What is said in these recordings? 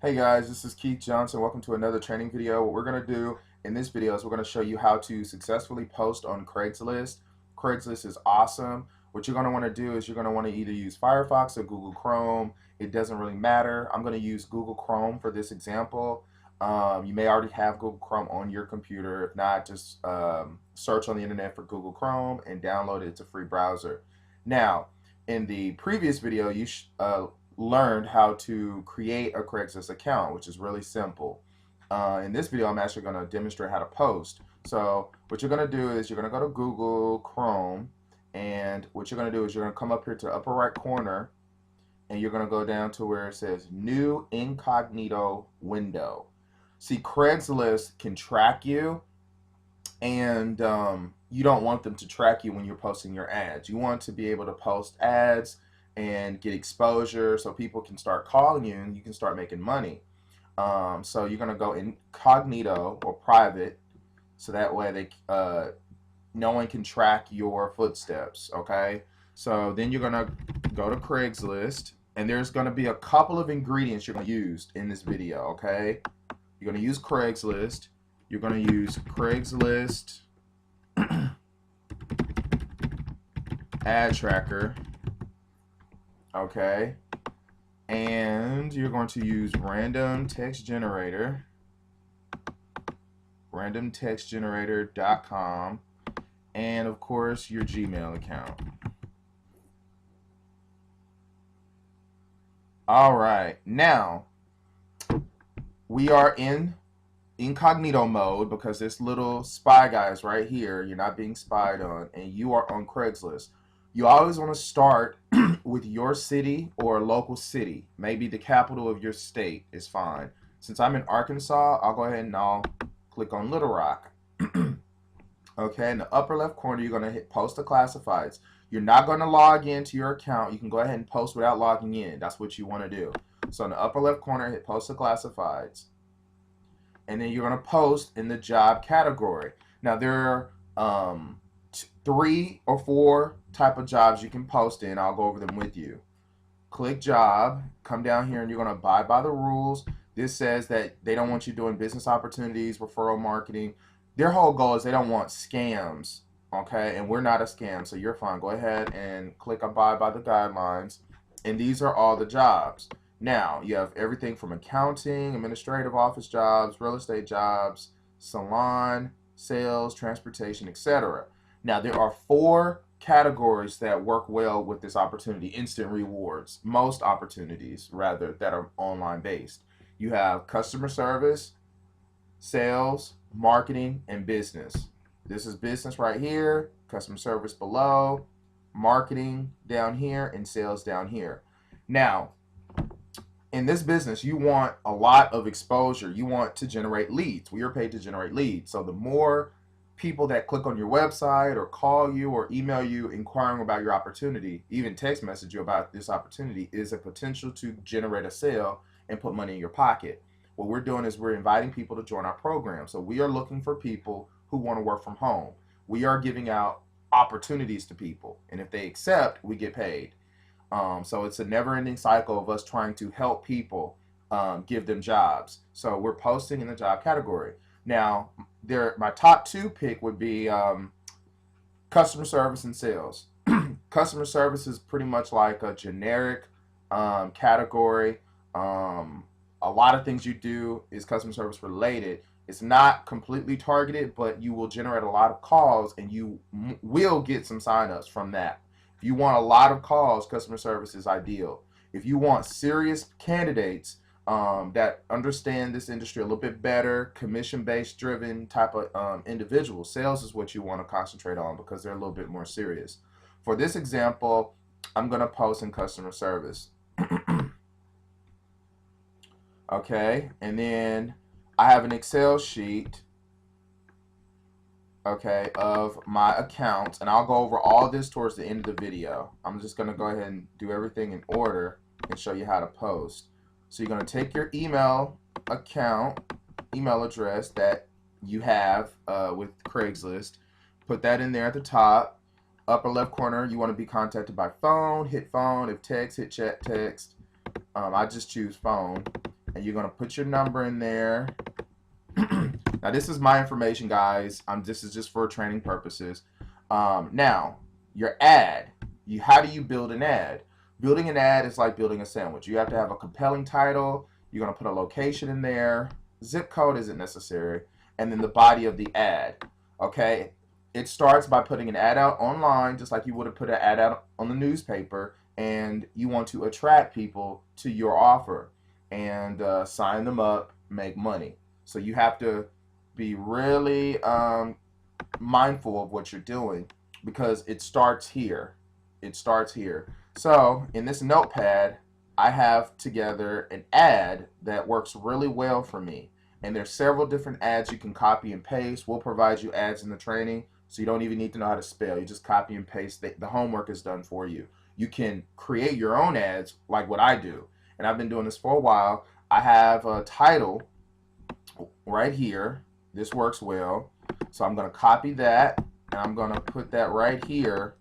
Hey guys, this is Keith Johnson. Welcome to another training video. What we're going to do in this video is we're going to show you how to successfully post on Craigslist. Craigslist is awesome. What you're going to want to do is you're going to want to either use Firefox or Google Chrome. It doesn't really matter. I'm going to use Google Chrome for this example. You may already have Google Chrome on your computer. If not, just search on the internet for Google Chrome and download it. It's a free browser. Now, in the previous video, you learned how to create a Craigslist account, which is really simple. In this video, I'm actually going to demonstrate how to post. So what you're going to do is you're going to go to Google Chrome, and what you're going to do is you're going to come up here to the upper right corner, and you're going to go down to where it says New Incognito Window. See, Craigslist can track you, and you don't want them to track you when you're posting your ads. You want to be able to post ads and get exposure so people can start calling you and you can start making money. So you're going to go incognito or private, so that way no one can track your footsteps. Okay, so then you're going to go to Craigslist, and there's going to be a couple of ingredients you're going to use in this video. Okay, you're going to use Craigslist. You're going to use Craigslist ad tracker. Okay, and you're going to use random text generator, randomtextgenerator.com, and of course your Gmail account. All right, now we are in incognito mode because this little spy guy is right here. You're not being spied on, and you are on Craigslist. You always want to start with your city or local city. Maybe the capital of your state is fine. Since I'm in Arkansas, I'll go ahead and I'll click on Little Rock. Okay, in the upper left corner, you're going to hit Post to Classifieds. You're not going to log into your account. You can go ahead and post without logging in. That's what you want to do. So in the upper left corner, hit Post to Classifieds. And then you're going to post in the job category. Now, there are 3 or 4 type of jobs you can post in. I'll go over them with you. Click job, come down here, and you're going to abide by the rules. This says that they don't want you doing business opportunities, referral marketing. Their whole goal is they don't want scams, okay? And we're not a scam, so you're fine. Go ahead and click abide by the guidelines. And these are all the jobs. Now, you have everything from accounting, administrative office jobs, real estate jobs, salon, sales, transportation, etc. Now, there are 4 categories that work well with this opportunity, instant rewards, most opportunities, rather, that are online based. You have customer service, sales, marketing, and business. This is business right here, customer service below, marketing down here, and sales down here. Now, in this business, you want a lot of exposure. You want to generate leads. We are paid to generate leads. So the more people that click on your website or call you or email you inquiring about your opportunity, even text message you about this opportunity, is a potential to generate a sale and put money in your pocket. What we're doing is we're inviting people to join our program. So we are looking for people who want to work from home. We are giving out opportunities to people, and if they accept, we get paid. So it's a never-ending cycle of us trying to help people, give them jobs. So we're posting in the job category. Now, my top 2 pick would be customer service and sales. Customer service is pretty much like a generic category. A lot of things you do is customer service related. It's not completely targeted, but you will generate a lot of calls, and you will get some signups from that. If you want a lot of calls, customer service is ideal. If you want serious candidates that understand this industry a little bit better, commission-based driven type of individuals, sales is what you want to concentrate on because they're a little bit more serious. For this example, I'm going to post in customer service. Okay, and then I have an Excel sheet, okay, of my accounts, and I'll go over all this towards the end of the video. I'm just going to go ahead and do everything in order and show you how to post. So you're going to take your email account, email address that you have with Craigslist, put that in there at the top. Upper left corner, you want to be contacted by phone, hit phone. If text, hit chat text. I just choose phone. and you're going to put your number in there. Now, this is my information, guys. This is just for training purposes. Now, your ad. How do you build an ad? Building an ad is like building a sandwich. You have to have a compelling title. You're going to put a location in there. Zip code isn't necessary. And then the body of the ad. Okay? It starts by putting an ad out online, just like you would have put an ad out on the newspaper. And you want to attract people to your offer and sign them up, make money. So you have to be really mindful of what you're doing, because it starts here. It starts here. So in this notepad, I have together an ad that works really well for me. And there's several different ads you can copy and paste. We'll provide you ads in the training, so you don't even need to know how to spell. You just copy and paste. The homework is done for you. You can create your own ads like what I do. And I've been doing this for a while. I have a title right here. This works well. So I'm going to copy that, and I'm going to put that right here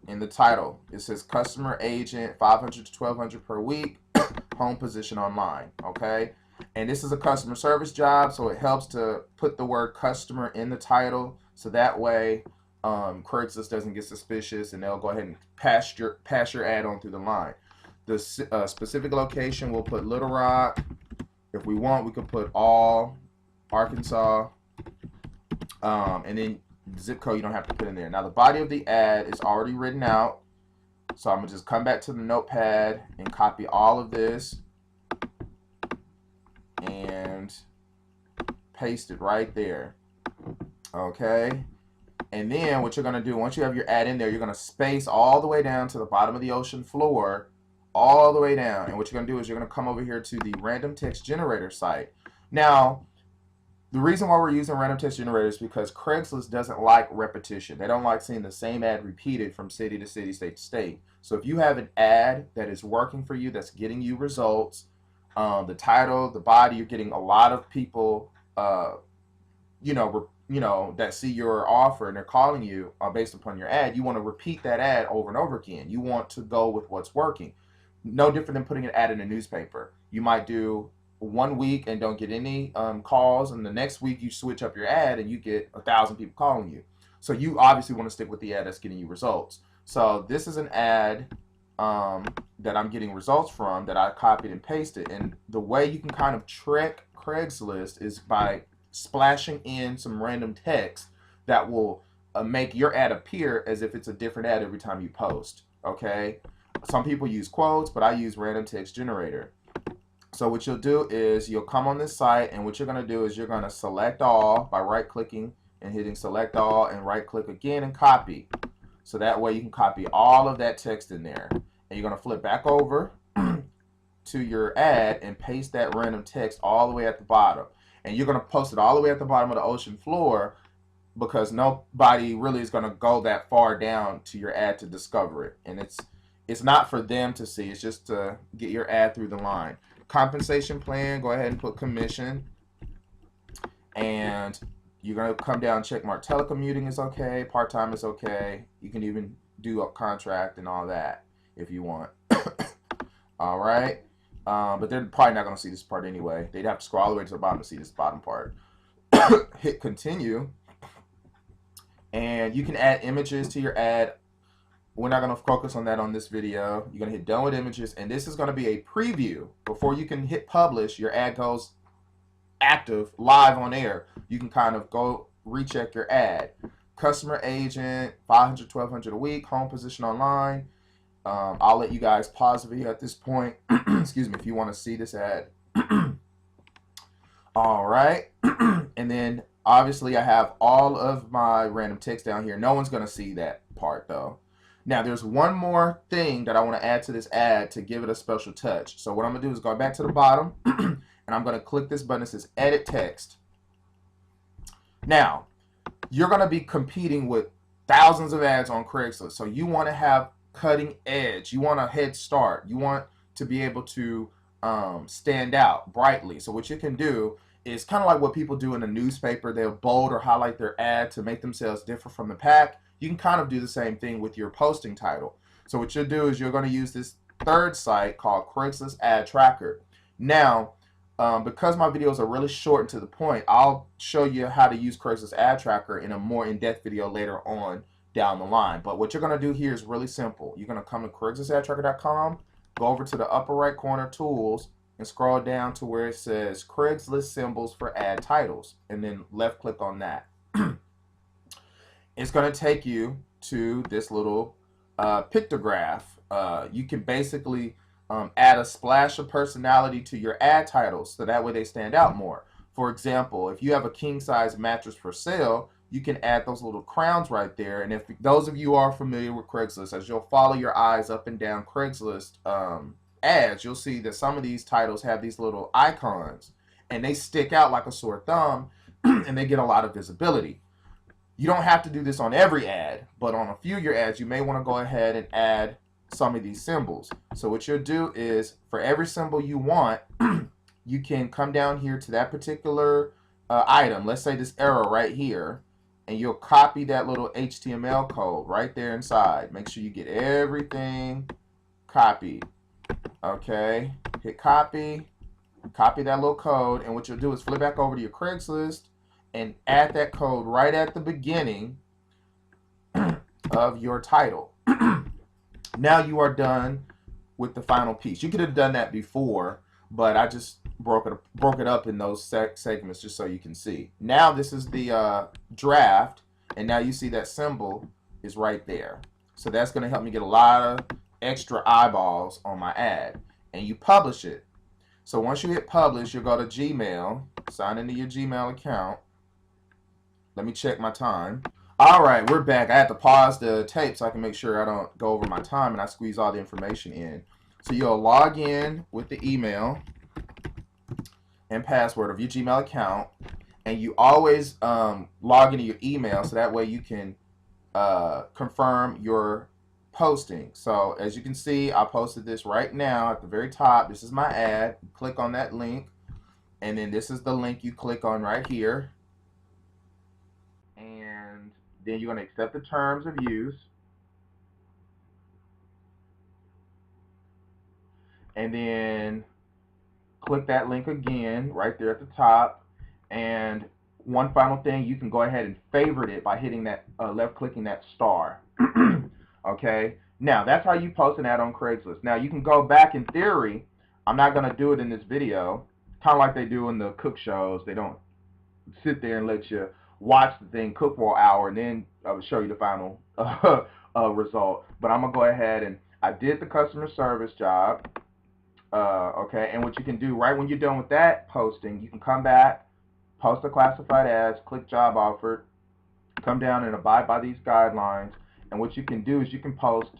in the title. It says customer agent, 500 to 1200 per week, home position online. Okay. And this is a customer service job, so it helps to put the word customer in the title, so that way Craigslist doesn't get suspicious, and they'll go ahead and pass your ad on through the line. The specific location, we'll put Little Rock. If we want, we could put all Arkansas, and then zip code you don't have to put in there. Now the body of the ad is already written out, so I'm gonna just come back to the notepad and copy all of this and paste it right there. Okay, and then what you're gonna do, once you have your ad in there, you're gonna space all the way down to the bottom of the ocean floor, all the way down. And what you're gonna do is you're gonna come over here to the random text generator site. Now, the reason why we're using random text generators is because Craigslist doesn't like repetition. They don't like seeing the same ad repeated from city to city, state to state. So if you have an ad that is working for you, that's getting you results, the title, the body, you're getting a lot of people, that see your offer and they're calling you based upon your ad. You want to repeat that ad over and over again. You want to go with what's working. No different than putting an ad in a newspaper. You might do 1 week and don't get any calls, and the next week you switch up your ad and you get 1,000 people calling you. So you obviously want to stick with the ad that's getting you results. So this is an ad that I'm getting results from that I copied and pasted. And the way you can kind of trick Craigslist is by splashing in some random text that will make your ad appear as if it's a different ad every time you post. Okay? Some people use quotes, but I use random text generator. So what you'll do is you'll come on this site, and what you're going to do is you're going to select all by right-clicking and hitting select all, and right-click again and copy. So that way you can copy all of that text in there. And you're going to flip back over to your ad and paste that random text all the way at the bottom. And you're going to post it all the way at the bottom of the ocean floor, because nobody really is going to go that far down to your ad to discover it. And it's not for them to see. It's just to get your ad through the line. Compensation plan, go ahead and put commission. And you're going to come down, check mark telecommuting is okay, part-time is okay. You can even do a contract and all that if you want. All right. But they're probably not going to see this part anyway. They'd have to scroll all the way to the bottom to see this bottom part. Hit continue. And you can add images to your ad. We're not going to focus on that on this video. You're going to hit done with images, and this is going to be a preview. Before you can hit publish, your ad goes active, live on air. You can kind of go recheck your ad. Customer agent, 500, 1200 a week, home position online. I'll let you guys pause the video at this point. Excuse me, if you want to see this ad. All right. And then obviously I have all of my random text down here. No one's going to see that part though. Now, there's one more thing that I want to add to this ad to give it a special touch. So what I'm going to do is go back to the bottom, and I'm going to click this button that says Edit Text. Now, you're going to be competing with thousands of ads on Craigslist. So you want to have cutting edge. You want a head start. You want to be able to stand out brightly. So what you can do is kind of like what people do in a newspaper. They'll bold or highlight their ad to make themselves different from the pack. You can kind of do the same thing with your posting title. So what you'll do is you're going to use this third site called Craigslist Ad Tracker. Now, because my videos are really short and to the point, I'll show you how to use Craigslist Ad Tracker in a more in-depth video later on down the line. But what you're going to do here is really simple. You're going to come to CraigslistAdTracker.com, go over to the upper right corner tools, and scroll down to where it says Craigslist symbols for ad titles, and then left click on that. It's going to take you to this little pictograph. You can basically add a splash of personality to your ad titles so that way they stand out more. For example, if you have a king size mattress for sale, you can add those little crowns right there. And if those of you are familiar with Craigslist, as you'll follow your eyes up and down Craigslist ads, you'll see that some of these titles have these little icons and they stick out like a sore thumb and they get a lot of visibility. You don't have to do this on every ad, but on a few of your ads, you may want to go ahead and add some of these symbols. So what you'll do is, for every symbol you want, you can come down here to that particular item. Let's say this arrow right here, and you'll copy that little HTML code right there inside. Make sure you get everything copied. Okay, hit copy, copy that little code, and what you'll do is flip back over to your Craigslist and add that code right at the beginning of your title. Now you are done with the final piece. You could have done that before, but I just broke it up in those segments just so you can see. Now this is the draft, and now you see that symbol is right there. So that's going to help me get a lot of extra eyeballs on my ad. And you publish it. So once you hit publish, you'll go to Gmail, sign into your Gmail account. Let me check my time. All right, we're back. I had to pause the tape so I can make sure I don't go over my time and I squeeze all the information in. So you'll log in with the email and password of your Gmail account, and you always log into your email so that way you can confirm your posting. So as you can see, I posted this right now at the very top. This is my ad. Click on that link, and then this is the link you click on right here. And then you're going to accept the terms of use. And then click that link again right there at the top. And one final thing, you can go ahead and favorite it by hitting that left clicking that star. Okay, now that's how you post an ad on Craigslist. Now you can go back, in theory, I'm not going to do it in this video, kind of like they do in the cook shows. They don't sit there and let you watch the thing cook for an hour and then show you the final result. But I'm going to go ahead and I did the customer service job. Okay, and what you can do right when you're done with that posting, you can come back, post the classified ads, click job offered, come down and abide by these guidelines. And what you can do is you can post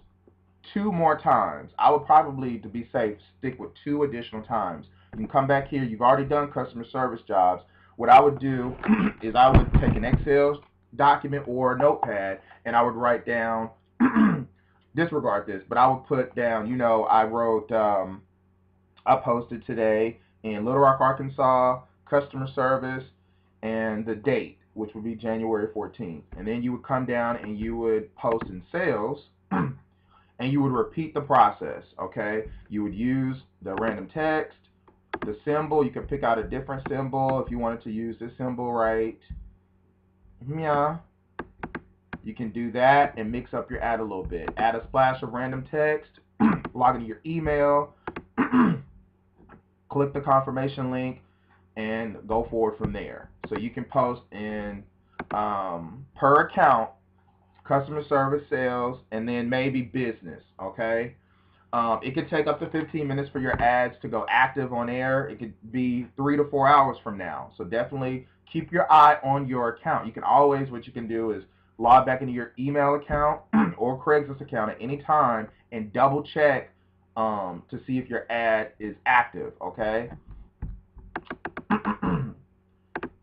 2 more times. I would probably, to be safe, stick with 2 additional times. You can come back here. You've already done customer service jobs. What I would do is I would take an Excel document or a notepad and I would write down, disregard this, but I would put down, you know, I wrote, I posted today in Little Rock, Arkansas, customer service, and the date, which would be January 14th. And then you would come down and you would post in sales, and you would repeat the process, okay? You would use the random text, the symbol. You can pick out a different symbol if you wanted to use this symbol, right? Yeah. You can do that and mix up your ad a little bit. Add a splash of random text, log into your email, click the confirmation link, and go forward from there. So you can post in per account, customer service, sales, and then maybe business, okay? It could take up to 15 minutes for your ads to go active on air. It could be 3 to 4 hours from now. So definitely keep your eye on your account. You can always, what you can do is log back into your email account or Craigslist account at any time and double check to see if your ad is active, okay?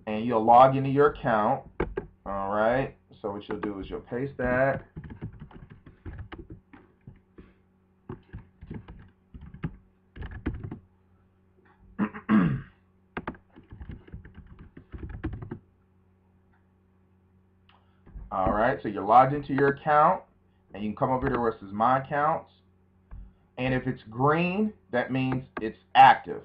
And you'll log into your account. All right, so what you'll do is you'll paste that. All right, so you're logged into your account, and you can come over to where it says My Accounts, And if it's green, that means it's active.